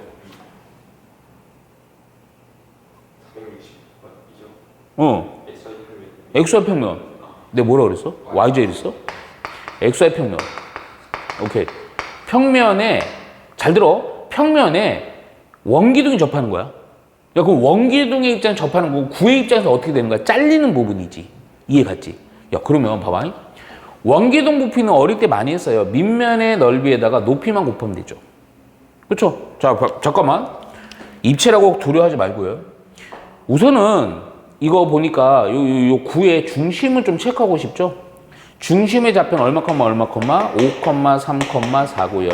460이죠. XY 평면. 내가 뭐라 그랬어? YZ 그랬어? XY 평면. 오케이. 평면에 잘 들어. 평면에 원기둥이 접하는 거야. 야, 그럼 원기둥의 입장에 접하는 거고 구의 입장에서 어떻게 되는 거야? 잘리는 부분이지. 이해 갔지? 야, 그러면 봐봐. 원기둥 부피는 어릴 때 많이 했어요. 밑면의 넓이에다가 높이만 곱하면 되죠. 그쵸? 자, 잠깐만. 입체라고 두려워하지 말고요. 우선은 이거 보니까 요 구의 중심을 좀 체크하고 싶죠? 중심의 좌표는 얼마, 5, 3,4고요.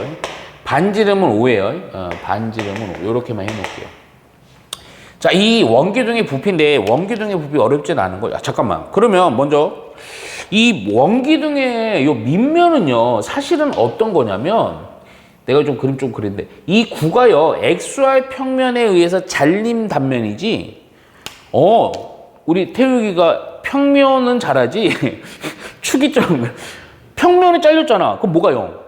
반지름은 5예요. 반지름은 5. 요렇게만 해놓을게요. 자, 이 원기둥의 부피인데 원기둥의 부피 어렵진 않은 거야. 잠깐만. 그러면 먼저 이 원기둥의 요 밑면은요, 사실은 어떤 거냐면 내가 좀 그림 좀 그린데 이 구가요, XY 평면에 의해서 잘림 단면이지. 우리 태욱이가 평면은 잘하지. 축이 좀 평면이 잘렸잖아. 그럼 뭐가 0?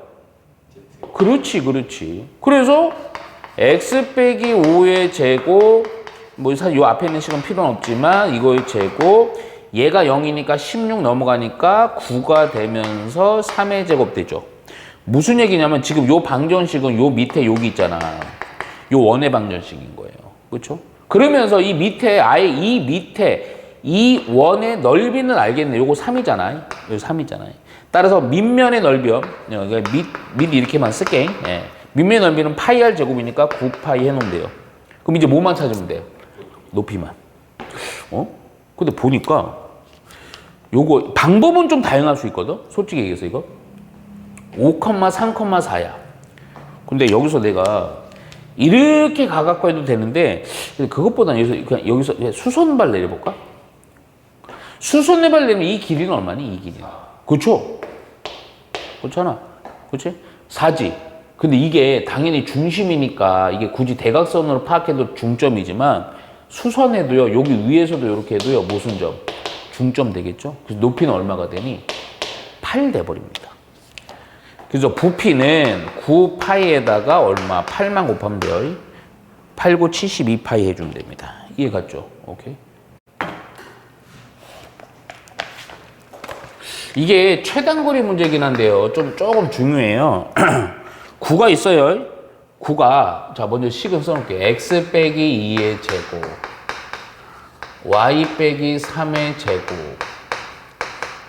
그렇지. 그래서 x 빼기 5의 제곱, 뭐 사실 요 앞에 있는 식은 필요는 없지만 이거의 제곱, 얘가 0이니까 16 넘어가니까 9가 되면서 3의 제곱 되죠. 무슨 얘기냐면 지금 요 방정식은 요 밑에 여기 있잖아. 요 원의 방정식인 거예요. 그렇죠? 그러면서 이 밑에 이 원의 넓이는 알겠네. 요거 3이잖아. 요거 3이잖아. 따라서 밑면의 넓이요. 밑 이렇게만 쓸게. 예. 밑면의 넓이는 파이 r 제곱이니까 9파이 해놓으면 돼요. 그럼 이제 뭐만 찾으면 돼요? 높이만. 근데 보니까 요거 방법은 좀 다양할 수 있거든. 솔직히 얘기해서 이거 5,3,4야. 근데 여기서 내가 이렇게 가깝고 해도 되는데 그것보다는 여기서 수선발 내려볼까? 수선발 내면 이 길이는 얼마니? 이 길이는. 그렇죠? 그렇잖아. 그렇지? 4지. 근데 이게 당연히 중심이니까 이게 굳이 대각선으로 파악해도 중점이지만 수선해도요. 여기 위에서도 이렇게 해도요. 모순점. 중점 되겠죠? 그래서 높이는 얼마가 되니? 8 돼버립니다. 그래서 부피는 9파이에다가 얼마? 8만 곱하면 돼요. 8, 9, 72파이 해주면 됩니다. 이해 갔죠? 오케이. 이게 최단거리 문제긴 한데요. 조금 중요해요. 9가 있어요. 9가, 자, 먼저 식은 써놓을게요. x 빼기 2의 제곱. y 빼기 3의 제곱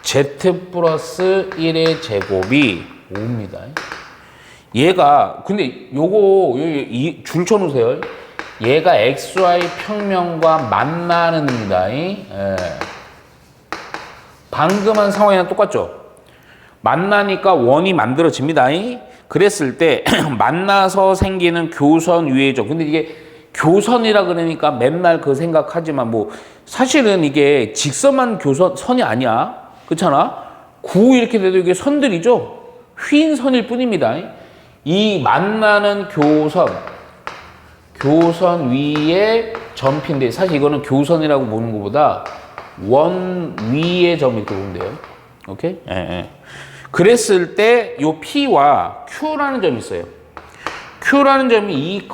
z 플러스 1의 제곱이 5입니다. 얘가 근데 요거 줄 쳐놓으세요. 얘가 xy 평면과 만나는다. 예. 방금 한 상황이랑 똑같죠? 만나니까 원이 만들어집니다. 그랬을 때 만나서 생기는 교선 위의 점. 근데 이게 교선이라 그러니까 맨날 그 생각하지만 뭐 사실은 이게 직선만 선이 아니야. 그렇잖아? 9 이렇게 돼도 이게 선들이죠? 휜 선일 뿐입니다. 이 만나는 교선 위의 점핀데 사실 이거는 교선이라고 보는 것보다 원 위의 점 이렇게 보면 돼요. 오케이? 예, 예. 그랬을 때 요 P와 Q라는 점이 있어요. Q라는 점이 2,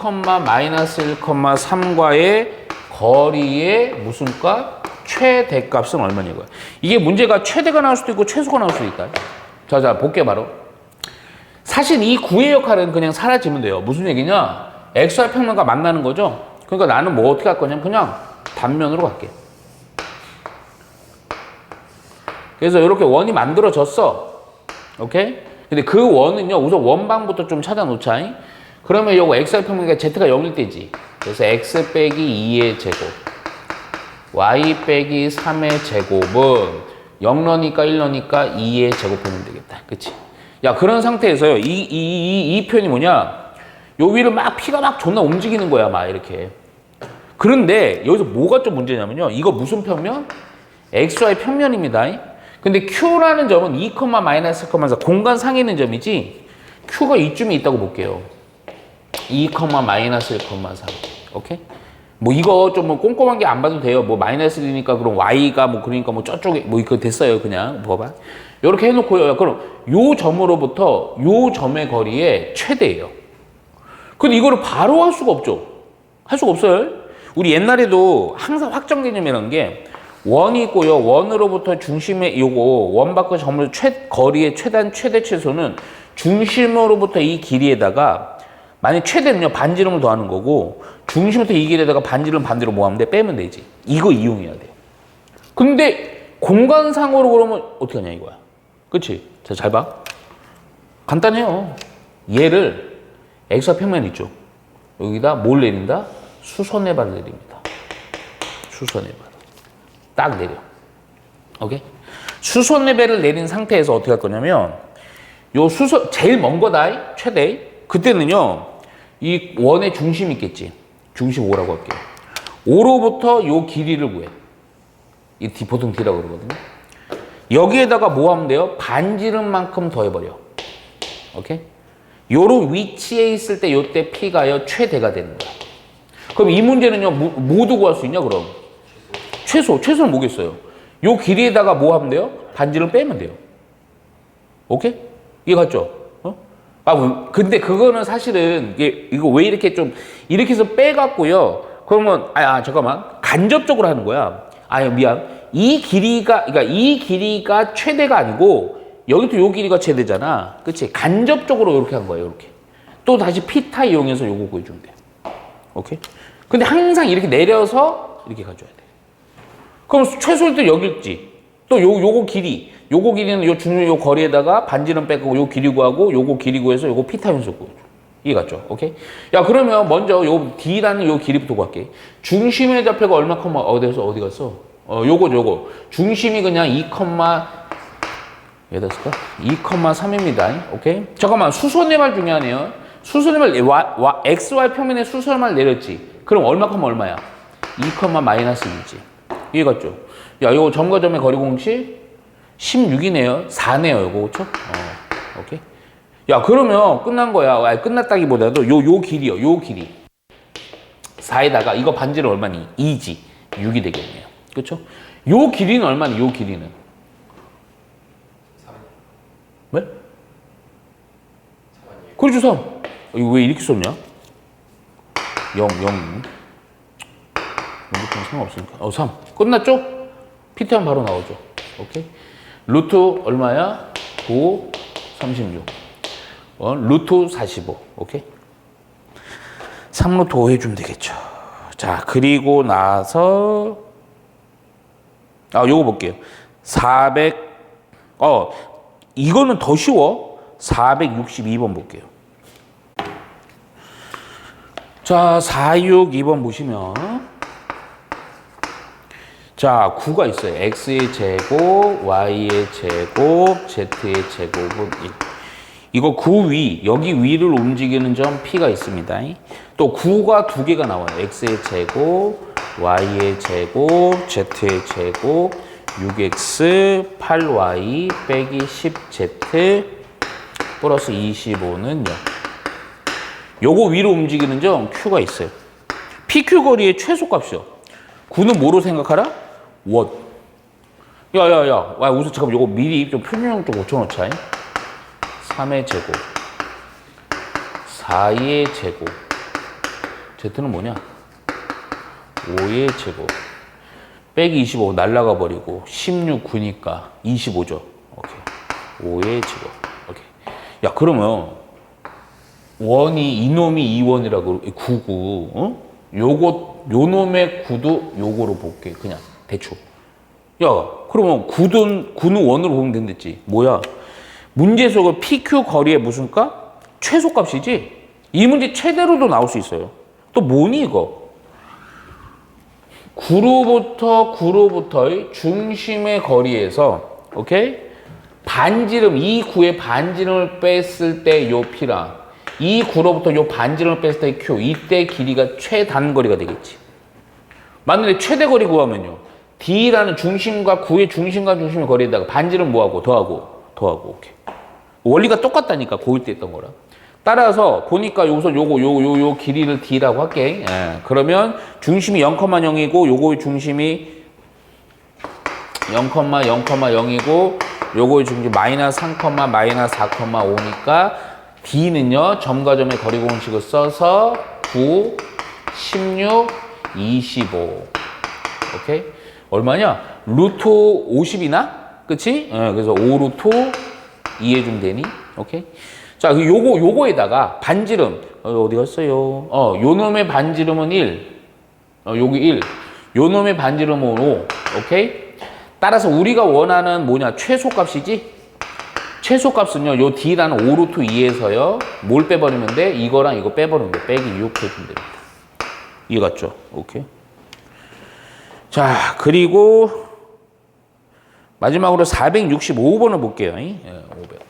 마이너스 1,3과의 거리의 무슨 값? 최대값은 얼마냐고요. 이게 문제가 최대가 나올 수도 있고 최소가 나올 수도 있다. 자, 볼게 바로. 사실 이 구의 역할은 그냥 사라지면 돼요. 무슨 얘기냐? XY 평면과 만나는 거죠. 그러니까 나는 뭐 어떻게 할 거냐면 그냥 단면으로 갈게. 그래서 이렇게 원이 만들어졌어. 오케이? 근데 그 원은요, 우선 원방부터 좀 찾아 놓자. 그러면 요거 XY 평면과 Z가 0일 때지. 그래서 X 빼기 2의 제곱, Y 빼기 3의 제곱은 0러니까 1러니까 2의 제곱하면 되겠다. 그치? 야, 그런 상태에서요, 이 표현이 뭐냐? 요 위를 막 피가 막 존나 움직이는 거야, 막 이렇게. 그런데 여기서 뭐가 좀 문제냐면요. 이거 무슨 평면? XY 평면입니다. 근데 Q라는 점은 2, 마이너스 1,4 공간상에 있는 점이지 Q가 이쯤에 있다고 볼게요. 2, 마이너스 1,3 오케이? 뭐 이거 좀 뭐 꼼꼼한 게 안 봐도 돼요. 뭐 마이너스 1이니까 그럼 Y가 뭐 그러니까 뭐 저쪽에 뭐 이거 됐어요. 그냥 봐봐. 이렇게 해놓고요. 그럼 요 점으로부터 요 점의 거리의 최대예요. 근데 이거를 바로 할 수가 없죠. 할 수가 없어요. 우리 옛날에도 항상 확정 개념이라는 게 원이 있고요. 원으로부터 중심에 요거 원 밖의 점을 거리의 최단 최대 최소는 중심으로부터 이 길이에다가 만약 최대는요 반지름을 더하는 거고 중심부터 이 길이에다가 반지름 반대로 뭐 하면 돼? 빼면 되지. 이거 이용해야 돼요. 근데 공간상으로 그러면 어떻게 하냐 이거야. 그치? 자, 잘 봐. 간단해요. 얘를 x와 평면 있죠. 여기다 뭘 내린다? 수선의 발을 내립니다. 수선의 발. 딱 내려. 오케이? 수선의 발을 내린 상태에서 어떻게 할 거냐면 요 수선 제일 먼 거다. 최대. 그때는요. 이 원의 중심이 있겠지. 중심 5라고 할게요. 5로부터 요 길이를 구해. 이 D, 보통 D라고 그러거든요. 여기에다가 뭐 하면 돼요? 반지름만큼 더해버려. 오케이? 요런 위치에 있을 때 요때 P가요 최대가 되는 거야. 그럼 이 문제는요 모두 구할 수 있냐 그럼? 최소는 뭐겠어요? 요 길이에다가 뭐 하면 돼요? 반지름 빼면 돼요. 오케이? 이해 갔죠? 근데 그거는 사실은 이거 왜 이렇게 좀 이렇게 해서 빼갖고요. 그러면 잠깐만 간접적으로 하는 거야. 미안. 이 길이가 최대가 아니고 여기도 요 길이가 최대잖아. 그치? 간접적으로 이렇게 한 거예요. 이렇게. 또 다시 피타 이용해서 요거 구해주면 돼요. 오케이? 근데 항상 이렇게 내려서 이렇게 가져야 돼. 그럼 최소일 때 여기 있지. 또 요거 길이는 요 중요 요 거리에다가 반지름 빼고 요 길이 구하고 요거 길이 구해서 요거 피타 연속 구해줘. 이해 갔죠? 오케이? 야, 그러면 먼저 요 D라는 요 길이부터 구할게. 중심의 좌표가 얼마 어디 갔어? 요거. 중심이 그냥 2,3입니다. 오케이? 잠깐만, 수선의 말 중요하네요. 수선의 말, XY 평면에 수선의 말 내렸지. 그럼 얼마야? 2, 마이너스 2지. 이해 갔죠? 야, 요거 점과 점의 거리 공식 16이네요. 4네요, 요거. 그쵸? 오케이? 야, 그러면 끝난 거야. 끝났다기보다도 요 길이요. 요 길이. 4에다가 이거 반지름 얼마니? 2지. 6이 되겠네요. 그쵸? 요 길이는 얼마니? 요 길이는? 3. 왜? 3아니에요? 그렇죠, 3. 이거 왜 이렇게 썼냐? 0. 이것도 상관없으니까. 3. 끝났죠? 피트하면 바로 나오죠. 오케이? 루트 얼마야? 9, 36. 루트 45. 오케이? 3루트 5 해주면 되겠죠. 자, 그리고 나서 요거 볼게요. 400, 이거는 더 쉬워. 462번 볼게요. 자, 462번 보시면, 자, 9가 있어요. x의 제곱, y의 제곱, z의 제곱은 1. 이거 9 위, 여기 위를 움직이는 점 P가 있습니다. 또 9가 두 개가 나와요. x의 제곱, y의 제곱, z의 제곱, 6x, 8y, 빼기 10z, 플러스 25는 0. 요거 위로 움직이는 점 Q가 있어요. PQ 거리의 최소값이요. 9는 뭐로 생각하라? 원. 야야야, 우선 잠깐만 요거 미리 좀 표준형 좀 고쳐놓자. 3의 제곱, 4의 제곱, Z는 뭐냐? 5의 제곱, 빼기 25 날라가 버리고 16, 9니까 25죠. 오케이. 5의 제곱. 오케이. 야, 그러면 원이 이놈이 2원이라고 99. 어? 요거 요 놈의 9도 요거로 볼게. 그냥 대충. 야, 그러면 9는 원으로 보면 된댔지. 뭐야? 문제 속의 PQ 거리의 무슨 값? 최소값이지. 이 문제 최대로도 나올 수 있어요. 또 뭐니 이거? 9로부터의 중심의 거리에서 오케이? 반지름 이 9의 반지름을 뺐을 때 요 P랑 이 9로부터 요 반지름을 뺐을 때 Q, 이때 길이가 최단거리가 되겠지. 만약에 최대 거리 구하면요. D라는 중심과 9의 중심과 중심의 거리에다가 반지름 뭐하고 더하고 오케이. 원리가 똑같다니까 고1 때 했던 거랑. 따라서 보니까 여기서 요 길이를 D라고 할게. 예, 그러면 중심이 0,0이고 요거의 중심이 0,0,0이고 요거의 중심 마이너스 3, 마이너스 4,5니까 D는요, 점과 점의 거리 공식을 써서 9, 16, 25. 오케이? 얼마냐? 루트 50이나? 그치? 그래서 5 루트 이해 좀 되니? 오케이? 자, 요거에다가 반지름. 어디 갔어요? 요 놈의 반지름은 1. 여기 1. 요 놈의 반지름은 5. 오케이? 따라서 우리가 원하는 뭐냐? 최소값이지? 최소값은요, 요 D라는 5 루트 2에서요, 뭘 빼버리면 돼? 이거랑 이거 빼버리면 돼. 빼기 6 해주면 됩니다. 이해 갔죠? 오케이. 자, 그리고 마지막으로 465번을 볼게요. 500.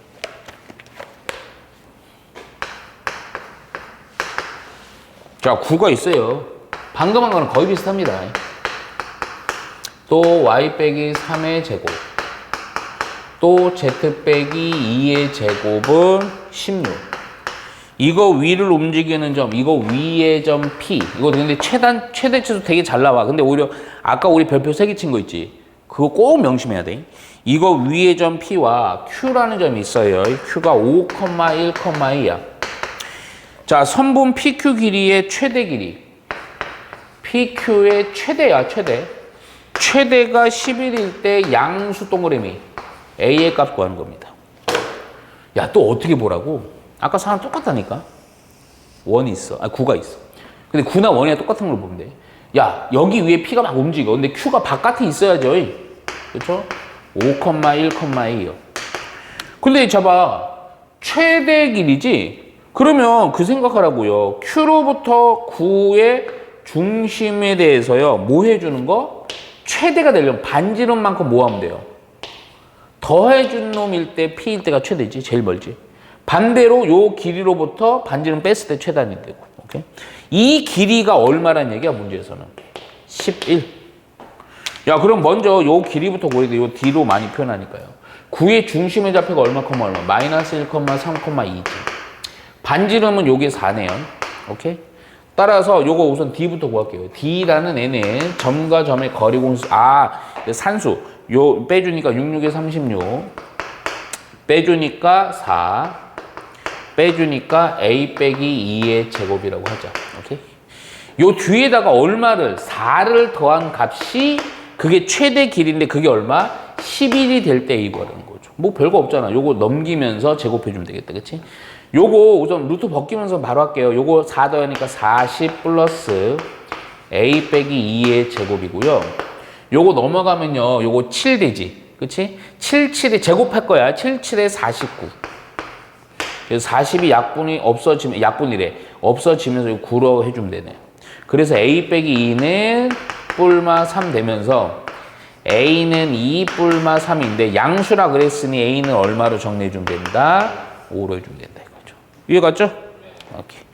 자, 9가 있어요. 방금 한 거는 거의 비슷합니다. 또 y 빼기 3의 제곱. 또 z 빼기 2의 제곱은 16. 이거 위를 움직이는 점, 이거 위의 점 P. 이거 근데 최대치도 되게 잘 나와. 근데 오히려 아까 우리 별표 3개 친 거 있지? 그거 꼭 명심해야 돼. 이거 위의 점 P와 Q라는 점이 있어요. Q가 5,1,2야. 자, 선분 PQ 길이의 최대 길이. PQ의 최대야, 최대. 최대가 11일 때 양수 동그라미. A의 값 구하는 겁니다. 야, 또 어떻게 보라고? 아까 사람 똑같다니까? 1이 있어. 9가 있어. 근데 9나 1이랑 똑같은 걸 보면 돼. 야, 여기 위에 P가 막 움직여. 근데 Q가 바깥에 있어야죠. 그렇죠? 5,1,2요. 근데 잡아. 최대 길이지? 그러면 그 생각하라고요. Q로부터 9의 중심에 대해서요. 뭐 해주는 거? 최대가 되려면 반지름만큼 뭐 하면 돼요? 더해준 놈일 때 P일 때가 최대지. 제일 멀지. 반대로 요 길이로부터 반지름 뺐을 때 최단이 되고. 오케이? 이 길이가 얼마란 얘기야, 문제에서는? 11. 야, 그럼 먼저 요 길이부터 구해야 돼. 요 D로 많이 표현하니까요. 9의 중심의 좌표가 얼마, 얼마? 마이너스 1,3,2지. 반지름은 요게 4네요. 오케이? 따라서 요거 우선 D부터 구할게요. D라는 애는 점과 점의 거리 공수, 산수. 요 빼주니까 66에 36. 빼주니까 4. 빼주니까 A 빼기 2의 제곱이라고 하자. 오케이? 요 뒤에다가 얼마를, 4를 더한 값이 그게 최대 길이인데 그게 얼마? 11이 될 때 이거라는 거죠. 뭐 별거 없잖아. 요거 넘기면서 제곱해주면 되겠다. 그치? 요거 우선 루트 벗기면서 바로 할게요. 요거 4 더하니까 40 플러스 A 빼기 2의 제곱이고요. 요거 넘어가면요. 요거 7 되지. 그치? 77에 제곱할 거야. 77에 49. 그래서 40이 약분이 없어지면, 약분이래. 없어지면서 이거 9로 해주면 되네. 그래서 A 빼기 2는 뿔마 3 되면서 A는 2 뿔마 3인데 양수라 그랬으니 A는 얼마로 정리해주면 된다? 5로 해주면 된다 이거죠. 이해갔죠? 오케이.